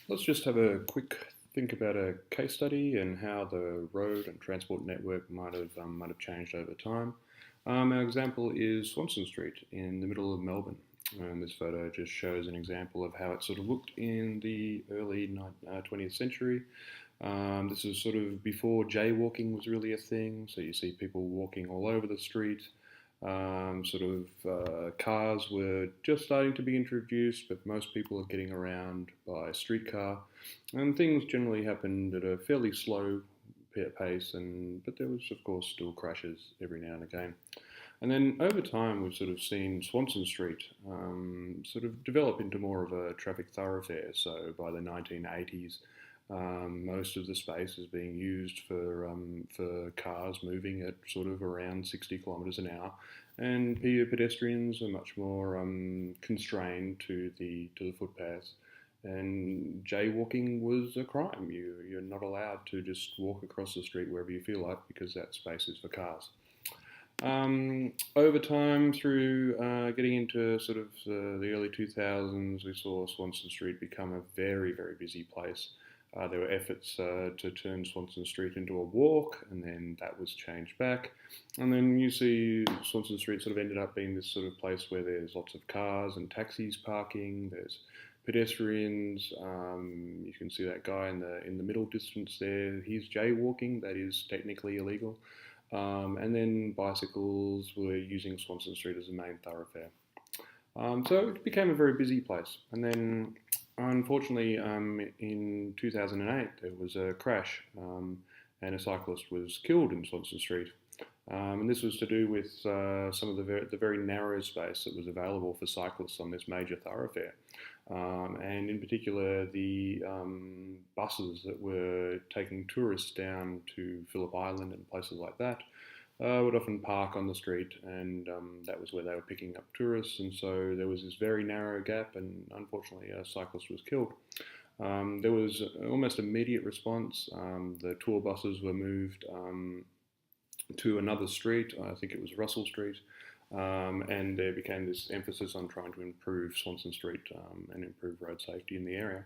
Let's just have a quick think about a case study and how the road and transport network might have changed over time. Our example is Swanston Street in the middle of Melbourne. And this photo just shows an example of how it sort of looked in the early 20th century. This is sort of before jaywalking was really a thing, so you see people walking all over the street. Cars were just starting to be introduced, but most people are getting around by streetcar, and things generally happened at a fairly slow pace. But there was, of course, still crashes every now and again. And then over time, we've sort of seen Swanston Street sort of develop into more of a traffic thoroughfare. So by the 1980s, most of the space is being used for cars moving at sort of around 60 kilometres an hour, and pedestrians are much more constrained to the footpaths. And jaywalking was a crime. You're not allowed to just walk across the street wherever you feel like, because that space is for cars. Over time, through getting into sort of the early 2000s, we saw Swanston Street become a very, very busy place. There were efforts to turn Swanston Street into a walk, and then that was changed back. And then you see Swanston Street sort of ended up being this sort of place where there's lots of cars and taxis parking. There's pedestrians. You can see that guy in the middle distance there. He's jaywalking. That is technically illegal. And then bicycles were using Swanston Street as a main thoroughfare. So it became a very busy place. And then, unfortunately, in 2008, there was a crash, and a cyclist was killed in Swanston Street. And this was to do with some of the very narrow space that was available for cyclists on this major thoroughfare. And in particular, the buses that were taking tourists down to Phillip Island and places like that would often park on the street, and that was where they were picking up tourists. And so there was this very narrow gap, and unfortunately, a cyclist was killed. There was almost immediate response. The tour buses were moved to another street. I think it was Russell Street. And there became this emphasis on trying to improve Swanston Street and improve road safety in the area.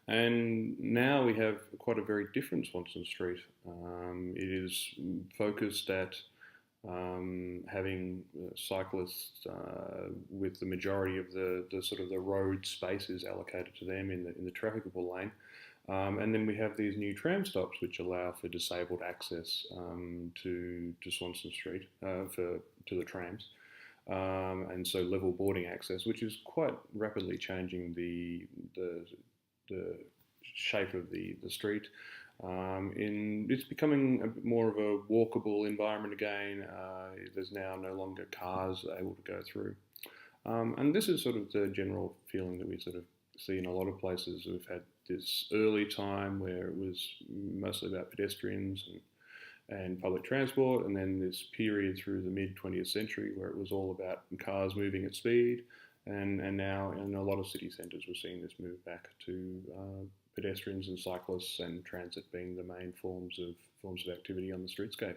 And now we have quite a very different Swanston Street. It is focused at having cyclists with the majority of the sort of the road spaces allocated to them in the trafficable lane. And then we have these new tram stops which allow for disabled access to Swanston Street to the trams. And so level boarding access, which is quite rapidly changing the shape of the street. It's becoming a bit more of a walkable environment again. There's now no longer cars able to go through. And this is sort of the general feeling that we sort of see in a lot of places. We've had this early time where it was mostly about pedestrians and public transport, and then this period through the mid 20th century where it was all about cars moving at speed, and now in a lot of city centres we're seeing this move back to pedestrians and cyclists and transit being the main forms of activity on the streetscape.